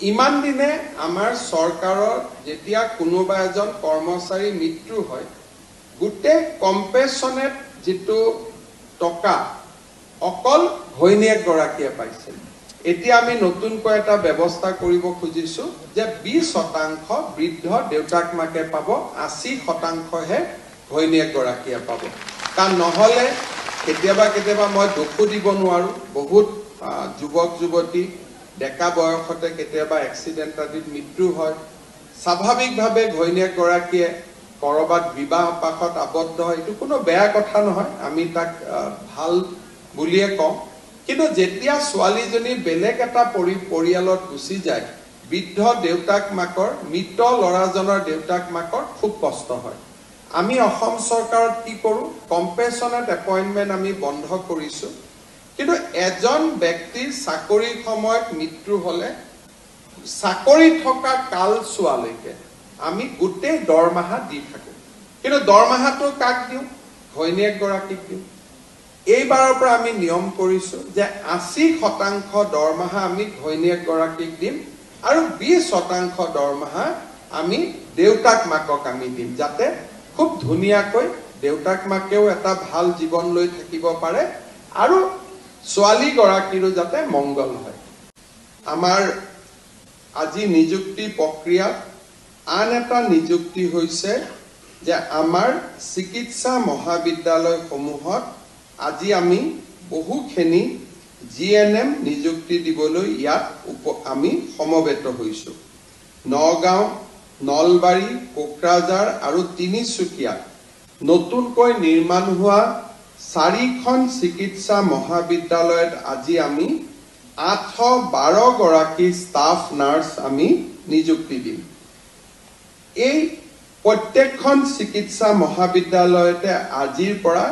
ইমান দিনে আমাৰ চৰকাৰৰ যেতিয়া কোনোবা এজন কৰ্মচাৰী মৃত্যু হয় গোটেই কম্পেনচনেট যেটো টকা অকল ঘৈণীয়েক গৰাকীয়ে পাইছিল এতিয়া আমি নতুনকৈ এটা ব্যৱস্থা কৰিব খুজিছো যে 20% বৃদ্ধ দেউতাক মাকে পাব 80% হে ঘৈণীয়েক গৰাকীয়ে পাব কাৰণ নহলে কেতিয়াবা মই দুখো দিব নোৱাৰো বহুত যুৱক যুৱতী ডেকা বয়সতে কেতিয়াবা এক্সিডেন্ট আদিত মৃত্যু হয় স্বাভাৱিকভাৱে ঘৈণীয়েক গৰাকীয়ে কৰবাত বিবাহ পাশত আবদ্ধ হয় এটো কোনো বেয়া কথা নহয় আমি তাক ভাল বুলিয়ে কওঁ কিন্তু যেতিয়া ছোৱালীজনী বেলেগ এটা পৰিয়ালত গুচি যায় বৃদ্ধ দেউতাক মাকৰ মৃত লৰাজনৰ দেউতাক মাকৰ খুব কষ্ট হয় আমি অসম চৰকাৰত কি কৰো কম্পেনচনেট এপইন্টমেন্ট আমি বন্ধ কৰিছো কিন্তু এজন ব্যক্তিৰ চাকৰিৰ সময়ত মৃত্যু হলে চাকৰি থকা কাল ছোৱালৈকে আমি গোটেই দৰমহা দি থাকো কিন্তু দৰমহাটো কাক দিও ঘৈণীয়েক গৰাকীক দিও এইবাৰৰ পৰা আমি নিয়ম কৰিছো যে 80% দৰমহা আমি ঘৈণীয়েক গৰাকীক দিম আৰু 20% দৰমহা আমি দেউতাক মাকক আমি দিম যাতে খুব ধুনিয়াকৈ দেউতাক মাকেও এটা ভাল জীৱন লৈ থাকিব পাৰে আৰু ছোৱালী গৰাকীৰো যাতে মংগল হয় আমাৰ আজি নিযুক্তি প্ৰক্ৰিয়া আন এটা নিযুক্তি হৈছে যে আমাৰ চিকিৎসা মহাবিদ্যালয় সমূহত আজি আমি বহুখিনি জিএনএম নিযুক্তি দিবলৈ ইয়াত আমি সমবেত হৈছো নগাঁও নলবাৰী কোকৰাঝাৰ আৰু তিনিচুকীয়া নতুনকৈ নিৰ্মাণ হোৱা 4খন চিকিৎসা মহাবিদ্যালয়ত আজি আমি 812 গৰাকী ষ্টাফ নাৰ্স আমি নিযুক্তি দিম এই প্ৰত্যেকখন চিকিৎসা মহাবিদ্যালয়তে আজিৰ পৰা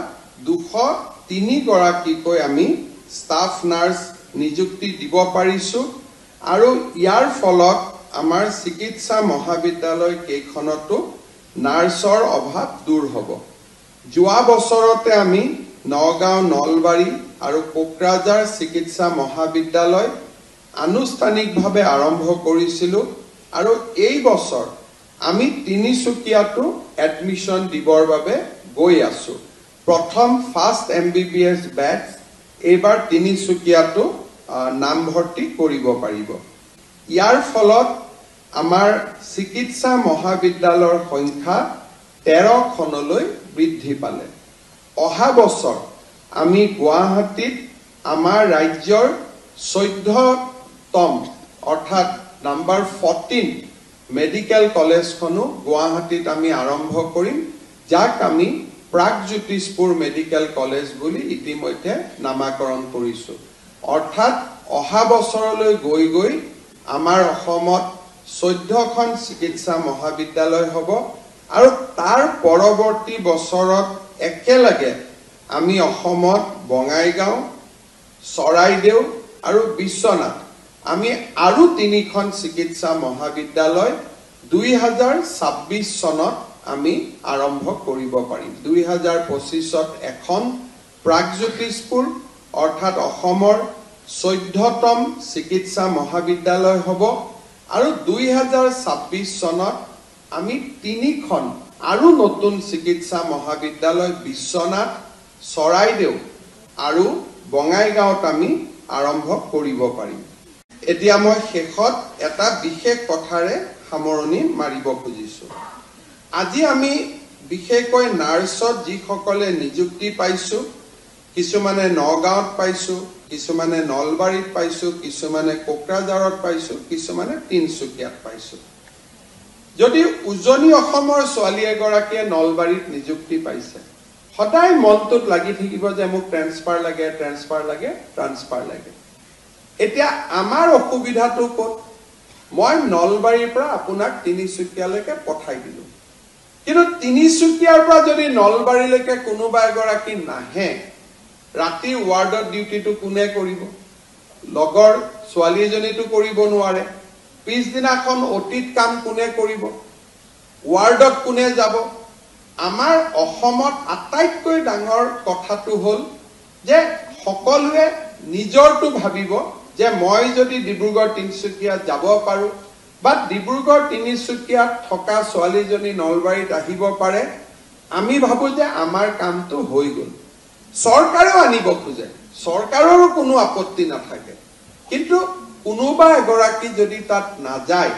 203 গৰাকীকৈ আমি ষ্টাফ নাৰ্স নিযুক্তি দিব পাৰিছো আৰু ইয়াৰ ফলত আমাৰ চিকিৎসা মহাবিদ্যালয় কেইখনতো নাৰ্সৰ অভাৱ দূৰ হ'ব যোৱা বছৰতে আমি নগাঁও নলবাৰী আৰু কোকৰাঝাৰ চিকিৎসা মহাবিদ্যালয় আনুষ্ঠানিকভাৱে আৰম্ভ কৰিছিলো আৰু এই বছৰ আমি তিনিচুকীয়াটো এডমিশন দিবৰ বাবে গৈ আছো প্ৰথম ফাৰ্ষ্ট এমবিবিএছ বেচ এইবাৰ তিনিচুকীয়াটো নামভৰ্তি কৰিব পাৰিব ইয়াৰ ফলত আমাৰ চিকিৎসা মহাবিদ্যালয়ৰ সংখ্যা 13খনলৈ বৃদ্ধি পালে অহা বছৰ আমি গুৱাহাটীত আমাৰ ৰাজ্যৰ 14তম অৰ্থাৎ নাম্বাৰ 14 মেডিকেল কলেজখনো গুৱাহাটীত আমি আৰম্ভ কৰিম যাক আমি প্ৰাগজ্যোতিষপুৰ মেডিকেল কলেজ বুলি ইতিমধ্যে নামাকৰণ কৰিছো অৰ্থাৎ অহা বছৰলৈ গৈ আমাৰ অসমত 14খন চিকিৎসা মহাবিদ্যালয় হ'ব আৰু তাৰ পৰৱৰ্তী বছৰত একেলগে আমি অসমত বঙাইগাঁও চৰাইদেউ আৰু বিশ্বনাথ আমি আৰু 3খন চিকিৎসা মহাবিদ্যালয় 2026 চনত আমি আৰম্ভ কৰিব পাৰিম 2025ত এখন প্ৰাগজ্যোতিষপুৰ অৰ্থাৎ অসমৰ 14তম চিকিৎসা মহাবিদ্যালয় হ'ব আৰু 2026 চনত আমি 3খন আৰু নতুন চিকিৎসা মহাবিদ্যালয় বিশ্বনাথ চৰাইদেউ আৰু বঙাইগাঁৱত আমি আৰম্ভ কৰিব পাৰিম এতিয়া মই শেষত এটা বিশেষ কথাৰে সামৰণি মাৰিব খুজিছো আজি আমি বিশেষকৈ নাৰ্সত যিসকলে নিযুক্তি পাইছো কিছুমানে নগাঁৱত পাইছো কিছুমানে নলবাৰীত পাইছো কিছুমানে কোকৰাঝাৰত পাইছো কিছুমানে তিনিচুকীয়াত পাইছো যদি উজনি অসমৰ ছোৱালী এগৰাকীয়ে নলবাৰীত নিযুক্তি পাইছে সদায় মনটোত লাগি থাকিব যে মোক ট্ৰান্সফাৰ লাগে এতিয়া আমাৰ অসুবিধাটো ক'ত মই নলবাৰীৰ পৰা আপোনাক তিনিচুকীয়ালৈকে পঠাই দিলো কিন্তু তিনিচুকীয়াৰ পৰা যদি নলবাৰীলৈকে কোনোবা এগৰাকী নাহে ৰাতি ৱাৰ্ডৰ ডিউটিটো কোনে কৰিব লগৰ ছোৱালী এজনীটো কৰিব নোৱাৰে পিছদিনাখন অতীত কাম কোনে কৰিব ৱাৰ্ডত কোনে যাব আমাৰ অসমত আটাইতকৈ ডাঙৰ কথাটো হ'ল যে সকলোৱে নিজৰটো ভাবিব যে মই যদি ডিব্ৰুগড় তিনিচুকীয়া যাব পাৰো বা ডিব্ৰুগড় তিনিচুকীয়াত থকা ছোৱালীজনী নলবাৰীত আহিব পাৰে আমি ভাবো যে আমাৰ কামটো হৈ গল চৰকাৰেও আনিব খোজে চৰকাৰৰো কোনো আপত্তি নাথাকে কিন্তু কোনোবা এগৰাকী যদি তাত নাযায়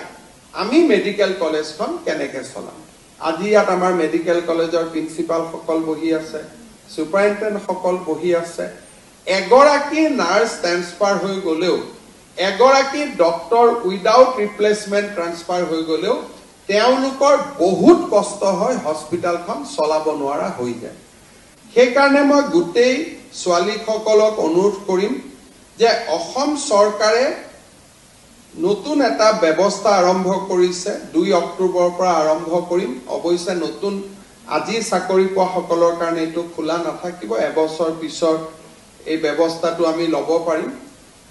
আমি মেডিকেল কলেজখন কেনেকৈ চলাম আজি ইয়াত আমাৰ মেডিকেল কলেজৰ প্ৰিন্সিপাল সকল বহি আছে সুপাৰিনটেণ্ডেণ্ট সকল বহি আছে এগৰাকী নাৰ্ছ ট্ৰান্সফাৰ হৈ গলেও এগৰাকী ডক্টৰ উইদাউট ৰিপ্লেচমেন্ট ট্ৰান্সফাৰ হৈ গলেও তেওঁলোকৰ বহুত কষ্ট হয় হস্পিটালখন চলাব নোৱাৰা হৈ যায় সেইকাৰণে মই গোটেই ছোৱালীসকলক অনুৰোধ কৰিম যে অসম চৰকাৰে নতুন এটা ব্যৱস্থা আৰম্ভ কৰিছে 2 অক্টোবৰৰ পৰা আৰম্ভ কৰিম অৱশ্যে নতুন আজি চাকৰি পোৱা সকলৰ কাৰণে এটো খোলা নাথাকিব এবছৰ পিছৰ এই ব্যৱস্থাটো আমি ল'ব পাৰিম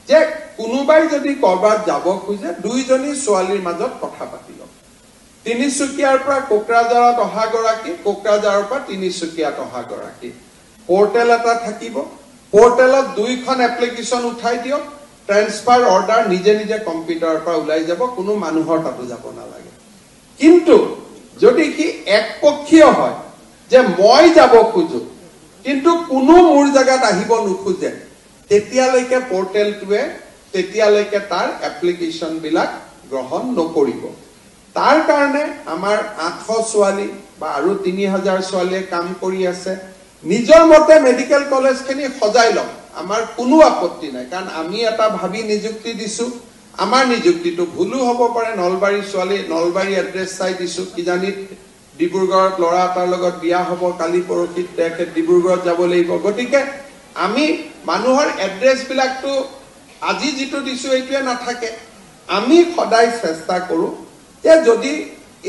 যে কোনোবাই যদি কৰবাত যাব খোজে দুইজনী ছোৱালীৰ মাজত কথা পাতি লওক তিনিচুকীয়াৰ পৰা কোকৰাঝাৰত অহা গৰাকী কোকৰাঝাৰৰ পৰা তিনিচুকীয়াত অহা গৰাকী পোৰ্টেল এটা থাকিব পোৰ্টেলত দুইখন এপ্লিকেশন উঠাই দিয়ক ট্ৰান্সফাৰ অৰ্ডাৰ নিজে নিজে কম্পিউটাৰৰ পৰা ওলাই যাব কোনো মানুহৰ তাতো যাব নালাগে কিন্তু যদি কি একপক্ষীয় হয় যে মই যাব খোজো কিন্তু কোনো মোৰ জায়গাত আহিব নোখোজে তেতিয়ালৈকে পোৰ্টেলটোৱে তেতিয়ালৈকে তাৰ এপ্লিকেশন বিলাক গ্ৰহণ নকৰিব তাৰ কাৰণে আমাৰ 800 ছোৱালী বা আৰু 3000 ছোৱালীয়ে কাম কৰি আছে নিজৰ মতে মেডিকেল কলেজখিনি সজাই লওক আমাৰ কোনো আপত্তি নাই কাৰণ আমি এটা ভাবি নিযুক্তি দিছো আমাৰ নিযুক্তিটো ভুলও হ'ব পাৰে নলবাৰী ছোৱালী নলবাৰী এড্ৰেছ চাই দিছো কি জানি ডিব্ৰুগড়ত লৰা এটাৰ লগত বিয়া হ'ব কালি পৰহিত তেখেত ডিব্ৰুগড়ত যাব লাগিব গতিকে আমি মানুহৰ এড্ৰেছ বিলাকটো আজি যেটো দিছো এইটোৱে নাথাকে আমি সদায় চেষ্টা কৰো যে যদি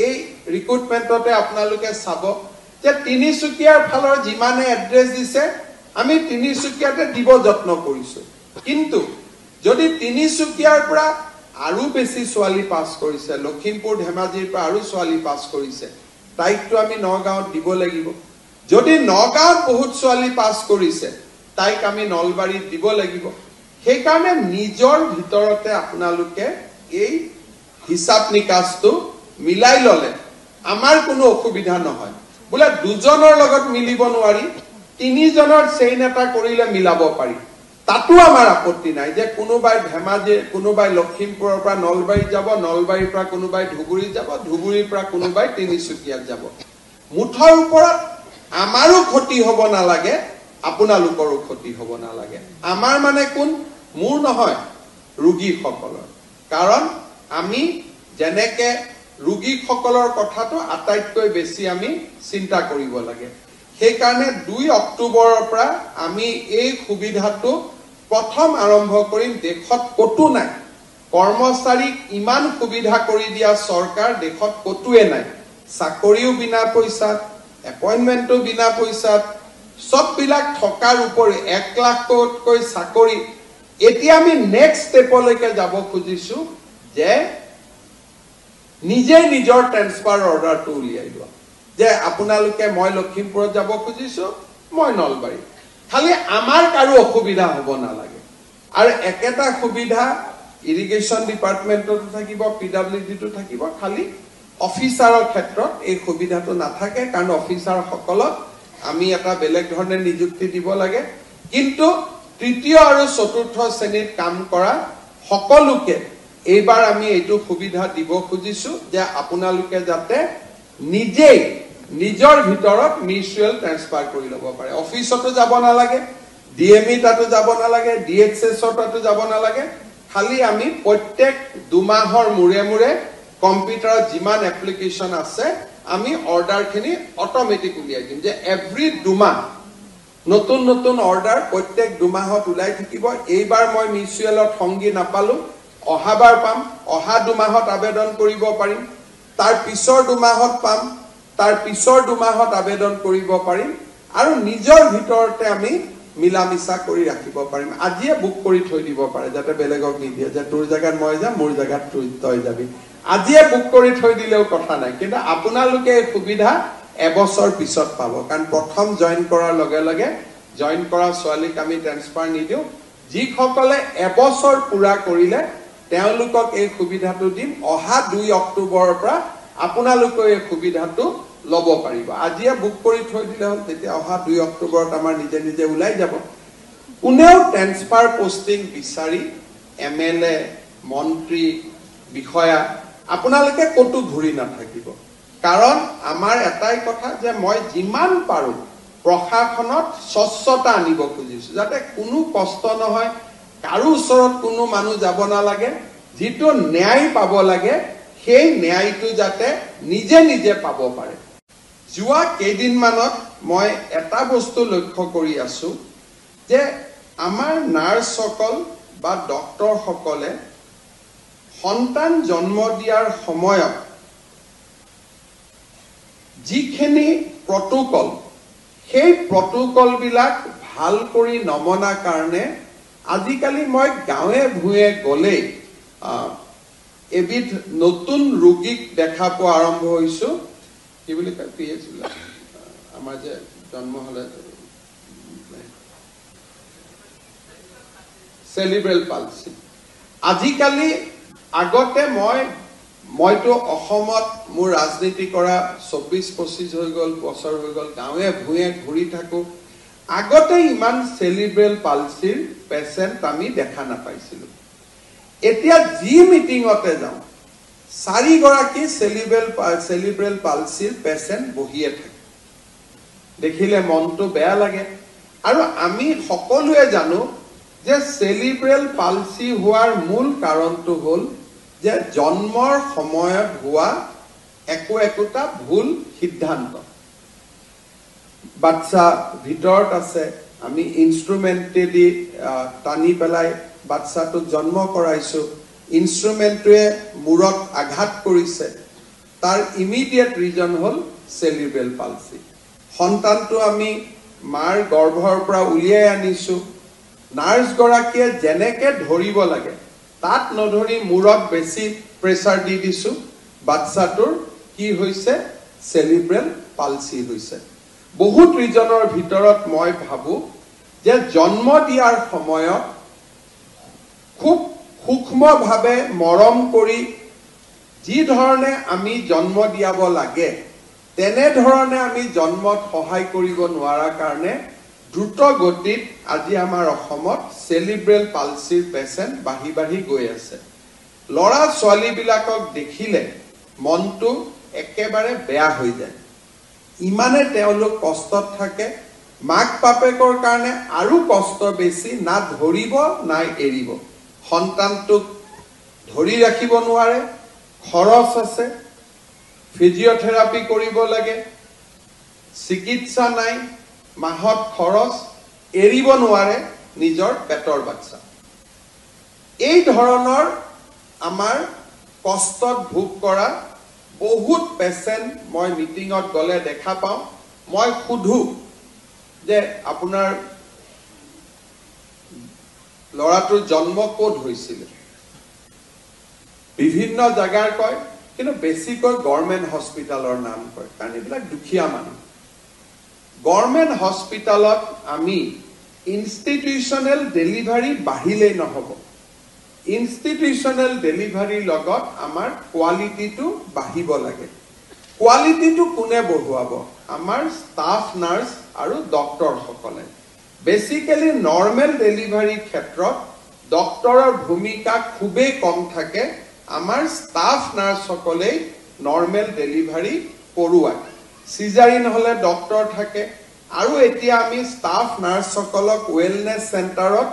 এই ৰিক্ৰুটমেন্টতে আপোনালোকে চাব যে তিনিচুকীয়াৰ ফালৰ যিমানে এড্ৰেছ দিছে আমি তিনিচুকীয়াতে দিব যত্ন কৰিছো কিন্তু যদি তিনিচুকীয়াৰ পৰা আৰু বেছি ছোৱালী পাস কৰিছে লখিমপুৰ ধেমাজিৰ পৰা আৰু ছোৱালী পাস কৰিছে তাইকটো আমি নগাঁৱত দিব লাগিব যদি নগাঁৱত বহুত ছোৱালী পাস কৰিছে তাইক আমি নলবাৰীত দিব লাগিব সেই কাৰণে নিজৰ ভিতৰতে আপোনালোকে এই হিসাব নিকাছটো মিলাই ললে আমাৰ কোনো অসুবিধা নহয় বুলা দুজনৰ লগত মিলিব নোৱাৰি তিনিজনৰ চেইন এটা কৰিলে মিলাব পাৰি তাতো আমাৰ আপত্তি নাই যে কোনোবাই ধেমাজি কোনোবাই লখিমপুৰৰ পৰা নলবাৰীত যাব নলবাৰীৰ পৰা কোনোবাই ধুবুৰীত যাব ধুবুৰীৰ পৰা কোনোবাই তিনিচুকীয়াত যাব মুঠৰ ওপৰত আমাৰো ক্ষতি হ'ব নালাগে আপোনালোকৰো ক্ষতি হ'ব নালাগে আমাৰ মানে কোন মোৰ নহয় ৰোগীসকলৰ কাৰণ আমি যেনেকে ৰোগীসকলৰ কথাটো আটাইতকৈ বেছি আমি চিন্তা কৰিব লাগে সেই কাৰণে 2 অক্টোবৰৰ পৰা আমি এই সুবিধাটো প্ৰথম আৰম্ভ কৰিম দেশত কতো নাই কৰ্মচাৰীক ইমান সুবিধা কৰি দিয়া চৰকাৰ দেশত কতোৱে নাই চাকৰিও বিনা পইচাত এপইন্টমেন্টও বিনা পইচাত সব বিলাক থকাৰ উপৰি 1 লাখতকৈ চাকৰি এতিয়া আমি নেক্সট ষ্টেপলৈকে যাব খুজিছো যে নিজে নিজৰ ট্ৰান্সফাৰ অৰ্ডাৰটো উলিয়াই লোৱা যে আপোনালোকে মই লখিমপুৰত যাব খুজিছো মই নলবাৰী খালি আমাৰ কাৰো অসুবিধা হ'ব নালাগে আৰু একেটা সুবিধা ইৰিগেশ্যন ডিপাৰ্টমেন্টতো থাকিব পিডব্লিউডিটো থাকিব খালি অফিচাৰৰ ক্ষেত্ৰত এই সুবিধাটো নাথাকে কাৰণ অফিচাৰ সকলক আমি এটা বেলেগ ধৰণে নিযুক্তি দিব লাগে কিন্তু তৃতীয় আৰু চতুৰ্থ শ্ৰেণীত কাম কৰা সকলোকে এইবাৰ আমি এইটো সুবিধা দিব খুজিছো যে আপোনালোকে যাতে নিজেই নিজৰ ভিতৰত মিউচুৱেল ট্ৰান্সফাৰ কৰি ল'ব পাৰে অফিচতো যাব নালাগে ডিএমই তাতো যাব নালাগে ডিএক্সএছৰ তাতো যাব নালাগে খালি আমি প্ৰত্যেক 2 মাহৰ মূৰে মূৰে কম্পিউটাৰত যিমান এপ্লিকেশন আছে আমি অৰ্ডাৰখিনি অটোমেটিক উলিয়াই দিম যে এভৰি 2 মাহ নতুন নতুন অৰ্ডাৰ প্ৰত্যেক 2 মাহত ওলাই থাকিব এইবাৰ মই মিউচুৱেলত সংগী নাপালো অহাবাৰ পাম অহা 2 মাহত আবেদন কৰিব পাৰিম তাৰ পিছৰ 2 মাহত পাম তাৰ পিছৰ 2 মাহত আবেদন কৰিব পাৰিম আৰু নিজৰ ভিতৰতে আমি মিলামিছা কৰি ৰাখিব পাৰিম আজিয়ে বুক কৰি থৈ দিব পাৰে যাতে বেলেগক নিদিয়ে যে তোৰ জায়গাত মই যাম মোৰ জায়গাত তই যাবি আজিয়ে বুক কৰি থৈ দিলেও কথা নাই কিন্তু আপোনালোকে এই সুবিধা এবছৰ পিছত পাব কাৰণ প্ৰথম জয়েন কৰাৰ লগে লগে জয়েন কৰা ছোৱালীক আমি ট্ৰান্সফাৰ নিদিও যিসকলে এবছৰ পুৰা কৰিলে তেওঁলোকক এই সুবিধাটো দিম। অহা 2 অক্টোবৰৰ পৰা আপোনালোকে এই সুবিধাটো ল'ব পাৰিব। আজিয়ে বুক কৰি থৈ দিলে হ'ল, তেতিয়া অহা 2 অক্টোবৰত আমাৰ নিজে নিজে ওলাই যাব। কোনেও ট্ৰেন্সফাৰ পোষ্টিং বিচাৰি MLA, মন্ত্ৰী, বিষয়া আপোনালোকে কতো ঘূৰি নাথাকিব। কাৰণ আমাৰ এটাই কথা যে মই যিমান পাৰো প্ৰশাসনত স্বচ্ছতা আনিব খুজিছো, যাতে কোনো কষ্ট নহয়, কাৰো ওচৰত কোনো মানুহ যাব নালাগে, যিটো ন্যায় পাব লাগে সেই ন্যায়টো যাতে নিজে নিজে পাব পাৰে। যোৱা কেইদিনমানত মই এটা বস্তু লক্ষ্য কৰি আছো যে আমাৰ নাৰ্ছসকল বা ডক্টৰসকলে সন্তান জন্ম দিয়াৰ সময়ত যিখিনি প্ৰটোকল, সেই প্ৰটোকলবিলাক ভাল কৰি নমনা কাৰণে আজিকালি মই গাঁৱে ভূঞে গ'লেই এবিধ নতুন ৰোগীক দেখা পোৱা আৰম্ভ হৈছো। কি বুলি কয় PH আমাৰ যে জন্ম হলে চেলিব্ৰেল পালচি। আজিকালি আগতে মইতো অসমত মোৰ ৰাজনীতি কৰা 24-25 হৈ গ'ল, বছৰ হৈ গ'ল, গাঁৱে ভূঞে ঘূৰি থাকো। আগতে ইমান চেলিব্ৰেল পালচিৰ পেচেণ্ট আমি দেখা নাপাইছিলো। এতিয়া যি মিটিঙতে যাওঁ 4 গৰাকী চেলিব্ৰেল পালচিৰ পেচেণ্ট বহিয়ে থাকে। দেখিলে মনটো বেয়া লাগে। আৰু আমি সকলোৱে জানো যে চেলিব্ৰেল পালচি হোৱাৰ মূল কাৰণটো হ'ল যে জন্মৰ সময়ত হোৱা একোটা ভুল সিদ্ধান্ত। বাচ্চা ভিতৰত আছে, আমি ইনষ্ট্ৰুমেণ্টেদি টানি পেলাই বাচ্চাটোক জন্ম কৰাইছো, ইনষ্ট্ৰুমেণ্টটোৱে মূৰত আঘাত কৰিছে, তাৰ ইমিডিয়েট ৰিজন হ'ল চেলিব্ৰেল পালচি। সন্তানটো আমি মাৰ গৰ্ভৰ পৰা উলিয়াই আনিছো, নাৰ্ছ গৰাকীয়ে যেনেকে ধৰিব লাগে তাত নধৰি মূৰত বেছি প্ৰেছাৰ দি দিছো, বাচ্চাটোৰ কি হৈছে? চেলিব্ৰেল পালচি হৈছে। বহুত ৰিজনৰ ভিতৰত মই ভাবো যে জন্ম দিয়াৰ সময়ত খুব সূক্ষ্মভাৱে মৰম কৰি যি ধৰণে আমি জন্ম দিয়াব লাগে তেনেধৰণে আমি জন্মত সহায় কৰিব নোৱাৰাৰ কাৰণে দ্ৰুত গতিত আজি আমাৰ অসমত চেলিব্ৰেল পালচিৰ পেচেণ্ট বাঢ়ি গৈ আছে। ল'ৰা ছোৱালীবিলাকক দেখিলে মনটো একেবাৰে বেয়া হৈ যায়। ইমানে তেওঁলোক কষ্টত থাকে, মাক বাপেকৰ কাৰণে আৰু কষ্ট বেছি, না ধৰিব নাই এৰিব। সন্তানটোক ধৰি ৰাখিব নোৱাৰে, খৰচ আছে, ফিজিঅথেৰাপি কৰিব লাগে, চিকিৎসা নাই, মাহত খৰচ, এৰিব নোৱাৰে নিজৰ পেটৰ বাচ্চা। এই ধৰণৰ আমাৰ কষ্টত ভোগ কৰা বহুত পেচেণ্ট মই মিটিঙত গ'লে দেখা পাওঁ। মই সুধো যে আপোনাৰ ল'ৰাটোৰ জন্ম ক'ত হৈছিল? বিভিন্ন জাগাৰ কয়, কিন্তু বেছিকৈ গভৰ্ণমেণ্ট হস্পিটালৰ নাম কয়, কাৰণ এইবিলাক দুখীয়া মানুহ। গভৰ্ণমেণ্ট হস্পিটালত আমি ইনষ্টিটিউচনেল ডেলিভাৰী বাঢ়িলেই নহ'ব, ইনষ্টিটিউচনেল ডেলিভাৰীৰ লগত আমাৰ কোৱালিটিটো বাঢ়িব লাগে। কোৱালিটিটো কোনে বঢ়ুৱাব? আমাৰ ষ্টাফ নাৰ্ছ আৰু ডক্টৰসকলে। বেচিকেলি নৰ্মেল ডেলিভাৰীৰ ক্ষেত্ৰত ডক্টৰৰ ভূমিকা খুবেই কম থাকে। আমাৰ ষ্টাফ নাৰ্ছসকলেই নৰ্মেল ডেলিভাৰী কৰোৱায়। সিজাৰিন হলে ডক্টৰ থাকে। আৰু এতিয়া আমি ষ্টাফ নাৰ্ছসকলক ৱেলনেছ চেণ্টাৰত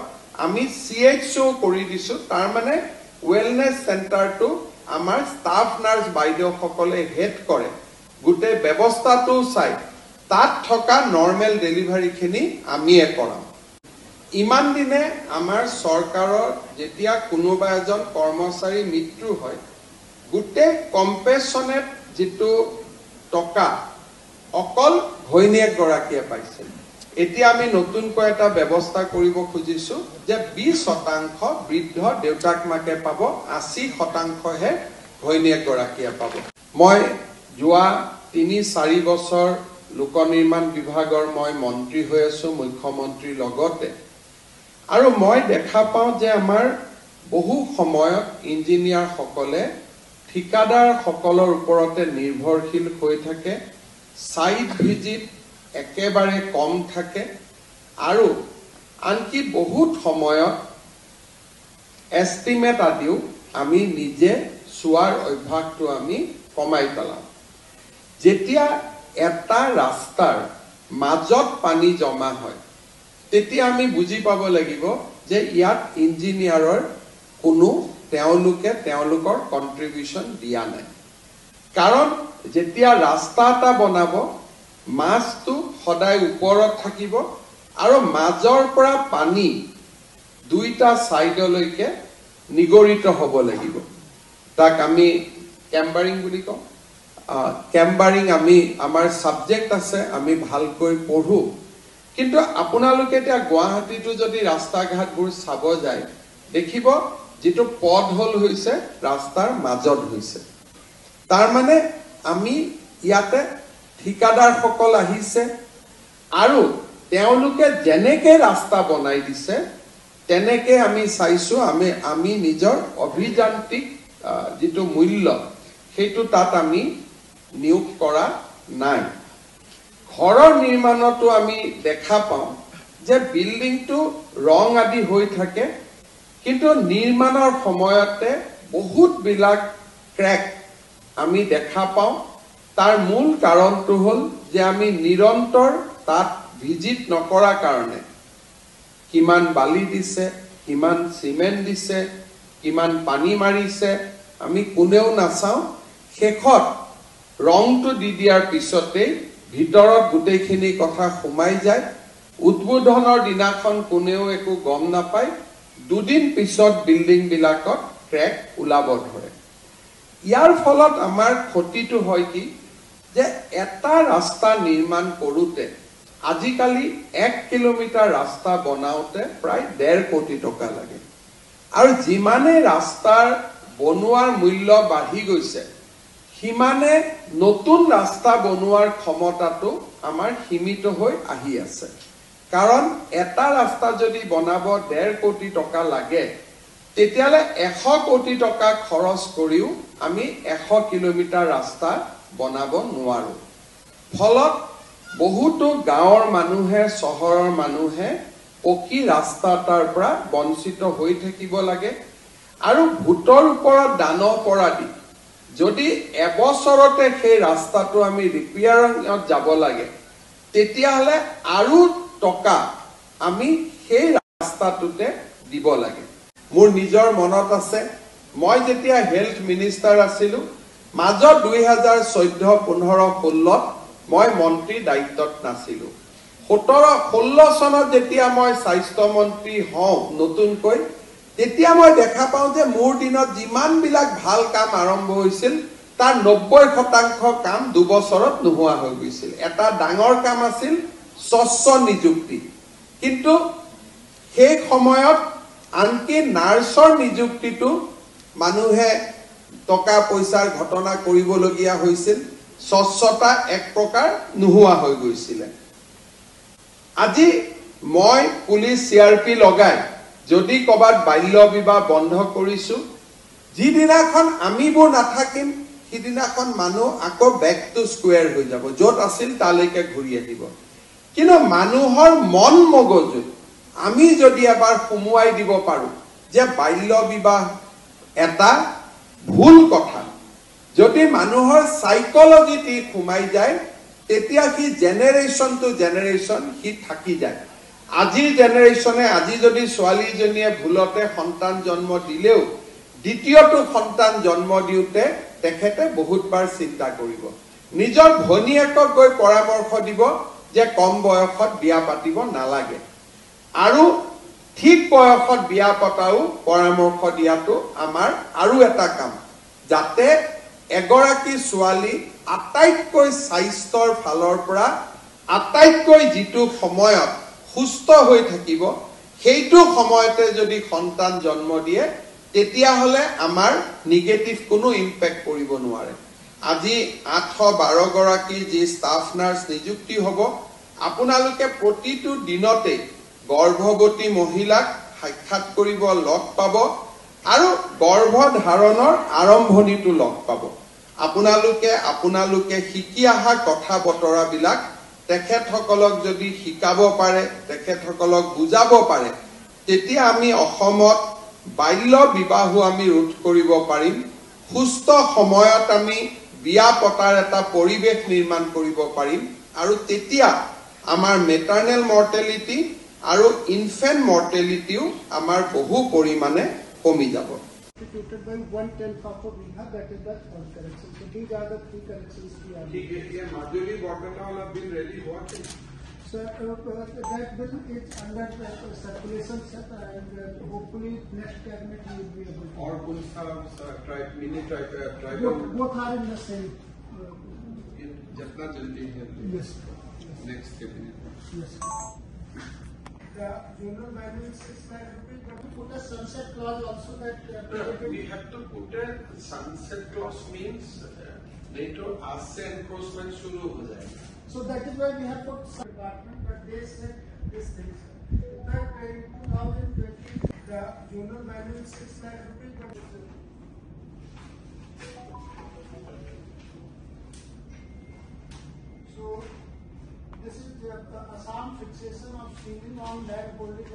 আমি CHO কৰি দিছো। তাৰ মানে ৱেলনেছ চেণ্টাৰটো আমাৰ ষ্টাফ নাৰ্ছ বাইদেউসকলে হেড কৰে, গোটেই ব্যৱস্থাটো চাই তাত থকা নৰ্মেল ডেলিভাৰীখিনি আমিয়ে কৰাওঁ। ইমান দিনে আমাৰ চৰকাৰৰ যেতিয়া কোনোবা এজন কৰ্মচাৰী মৃত্যু হয়, গোটেই কম্পেশ্যনেট যিটো টকা অকল ঘৈণীয়েক গৰাকীয়ে পাইছিল। এতিয়া আমি নতুনকৈ এটা ব্যৱস্থা কৰিব খুজিছো যে 20% বৃদ্ধ দেউতাক মাকে পাব, 80%হে ঘৈণীয়েক গৰাকীয়ে পাব। মই যোৱা 3-4 বছৰ লোক নিৰ্মাণ বিভাগৰ মই মন্ত্ৰী হৈ আছো, মুখ্যমন্ত্ৰীৰ লগতে আৰু মই দেখা পাওঁ যে আমাৰ বহু সময়ত ইঞ্জিনিয়াৰ সকলে ঠিকাদাৰ সকলৰ ওপৰতে নিৰ্ভৰশীল হৈ থাকে, সাইট ভিজিট একেবাৰে কম থাকে, আৰু আনকি বহুত সময়ত এষ্টিমেট আদিও আমি নিজে চোৱাৰ অভ্যাসটো আমি কমাই পেলাওঁ। যেতিয়া এটা ৰাস্তাৰ মাজত পানী জমা হয়, তেতিয়া আমি বুজি পাব লাগিব যে ইয়াত ইঞ্জিনিয়াৰৰ কোনো তেওঁলোকৰ কন্ট্ৰিবিউশন দিয়া নাই। কাৰণ যেতিয়া ৰাস্তা এটা বনাব, মাজটো সদায় ওপৰত থাকিব আৰু মাজৰ পৰা পানী দুইটা সাইডলৈকে নিগৰিত হ'ব লাগিব। তাক আমি কেম্বাৰিং বুলি কওঁ। কেম্বাৰিং আমাৰ সাবজেক্ট আছে, আমি ভালকৈ পঢ়ো। কিন্তু আপোনালোকে এতিয়া গুৱাহাটীতো যদি ৰাস্তা ঘাটবোৰ চাব যায়, দেখিব যেটো পথ হল হৈছে ৰাস্তাৰ মাজত হৈছে। তাৰ মানে আমি ইয়াতে ঠিকাদাৰ সকল আহিছে আৰু তেওঁলোকে যেনেকে ৰাস্তা বনাই দিছে তেনেকে আমি চাইছো, আমি নিজৰ অভিযান্ত্ৰিক যেটো মূল্য সেইটো তাত আমি নিয়োগ কৰা নাই। ঘৰৰ নিৰ্মাণতো আমি দেখা পাওঁ যে বিল্ডিংটো ৰং আদি হৈ থাকে, কিন্তু নিৰ্মাণৰ সময়তে বহুত বিলাক ক্ৰেক আমি দেখা পাওঁ। তাৰ মূল কাৰণটো হ'ল যে আমি নিৰন্তৰ তাত ভিজিট নকৰা কাৰণে কিমান বালি দিছে, কিমান সিমেন্ট দিছে, কিমান পানী মাৰিছে আমি কোনেও নাচাওঁ। শেষত ৰংটো দি দিয়াৰ পিছতেই ভিতৰত গোটেইখিনি কথা সোমাই যায়। উদ্বোধনৰ দিনাখন কোনেও একো গম নাপায়, দুদিন পিছত বিল্ডিং বিলাকত ক্ৰেক ওলাব ধৰে। ইয়াৰ ফলত আমাৰ ক্ষতিটো হয় কি যে এটা ৰাস্তা নিৰ্মাণ কৰোতে আজিকালি 1 কিলোমিটাৰ ৰাস্তা বনাওতে প্ৰায় 1.5 কোটি টকা লাগে। আৰু যিমানে ৰাস্তাৰ বনোৱাৰ মূল্য বাঢ়ি গৈছে, সিমানে নতুন ৰাস্তা বনোৱাৰ ক্ষমতাটো আমাৰ সীমিত হৈ আহি আছে। কাৰণ এটা ৰাস্তা যদি বনাব 1.5 কোটি টকা লাগে, তেতিয়ালে 100 কোটি টকা খৰচ কৰিও আমি 100 কিলোমিটাৰ ৰাস্তা বনাব নোৱাৰো। ফলত বহুতো গাঁৱৰ মানুহে, চহৰৰ মানুহে পকী ৰাস্তা তাৰ পৰা বঞ্চিত হৈ থাকিব লাগে। আৰু ভোটৰ ওপৰত দানৰ পৰা দি যদি এবছৰতে সেই ৰাস্তাটো আমি ৰিপেয়াৰিঙত যাব লাগে, তেতিয়াহলে আৰু টকা আমি সেই ৰাস্তাটোতে দিব লাগে। মোৰ নিজৰ মনত আছে, মই যেতিয়া হেলথ মিনিষ্টাৰ আছিলো, মাজত 2014-15-16 মই মন্ত্ৰী দায়িত্বত নাছিলো। 17-16 চনত যেতিয়া মই স্বাস্থ্য মন্ত্ৰী হওঁ নতুনকৈ, তেতিয়া মই দেখা পাওঁ যে মোৰ দিনত যিমান বিলাক ভাল কাম আৰম্ভ হৈছিল তাৰ 90% কাম 2 বছৰত নোহোৱা হৈ গৈছিল। এটা ডাঙৰ কাম আছিল স্বচ্ছ নিযুক্তি, কিন্তু সেই সময়ত আনকি নাৰ্ছৰ নিযুক্তিটো মানুহে টকা পইচাৰ ঘটনা কৰিবলগীয়া হৈছিল। স্বচ্ছতা এক প্ৰকাৰ নোহোৱা হৈ গৈছিল। আজি মই পুলিচ CRP লগাই যদি কবাত বাল্য বিবাহ বন্ধ কৰিছো, যিদিনাখন আমিবোৰ নাথাকিম সিদিনাখন মানুহ আকৌ বেক টু স্কোয়াৰ হৈ যাব, য'ত আছিল তালৈকে ঘূৰি আহিব। কিন্তু মানুহৰ মন মগজুত আমি যদি এবাৰ সুমুৱাই দিব পাৰো যে বাল্য বিবাহ এটা ভুল কথা, যদি মানুহৰ সাইকোলজিটি সোমাই যায়, তেতিয়া কি জেনাৰেশন টু জেনাৰেশন কি থাকি যায়। আজিৰ জেনাৰেশনে আজি যদি ছোৱালীজনীয়ে ভুলতে সন্তান জন্ম দিলেও দ্বিতীয়টো সন্তান জন্ম দিওতে তেখেতে বহুতবাৰ চিন্তা কৰিব। নিজৰ ভনীয়েকক গৈ পৰামৰ্শ দিব যে কম বয়সত বিয়া পাতিব নালাগে, আৰু ঠিক বয়সত বিয়া পতাও পৰামৰ্শ দিয়াটো আমাৰ আৰু এটা কাম, যাতে এগৰাকী ছোৱালী আটাইতকৈ স্বাস্থ্যৰ ফালৰ পৰা আটাইতকৈ যিটো সময়ত সুস্থ হৈ থাকিব, সেইটো সময়তে যদি সন্তান জন্ম দিয়ে তেতিয়াহলে আমাৰ নিগেটিভ কোনো ইম্পেক্ট কৰিব নোৱাৰে। আজি 812 গৰাকী যি ষ্টাফ নাৰ্ছ নিযুক্তি হ'ব, আপোনালোকে প্ৰতিটো দিনতে গৰ্ভৱতী মহিলাক সাক্ষাৎ কৰিব লগ পাব আৰু গৰ্ভধাৰণৰ আৰম্ভণিটো লগ পাব। আপোনালোকে শিকি অহা কথা বতৰাবিলাক তেখেতসকলক যদি শিকাব পাৰে, তেখেতসকলক বুজাব পাৰে, তেতিয়া আমি অসমত বাল্য বিবাহো আমি ৰোধ কৰিব পাৰিম। সুস্থ সময়ত আমি বিয়া পতাৰ এটা পৰিৱেশ নিৰ্মাণ কৰিব পাৰিম আৰু তেতিয়া আমাৰ মেটাৰনেল মৰ্টেলিটি আৰু ইনফেন্ট মৰ্টেলিটিও আমাৰ বহু পৰিমাণে কমি যাব। By 1/10 of a Bihar, that is the third correction. So these are the three corrections we are making. Madhuri Bottanawala bill ready watching. So that bill is under circulation, sir, and hopefully next cabinet we will be able to. Or mini tribal. Both are in the same. Jatna jaldi hai. Yes. Next cabinet. Yes. The general value is 6 rupees, but we put a sunset clause also that. We have to put a sunset clause means नहीं तो आज से enforcement शुरू हो जाएगा. So that is why we have put some department, but they said this thing. That in 2020 the general value is 6 rupees. So this is the Assam fixation of ceiling on land holding.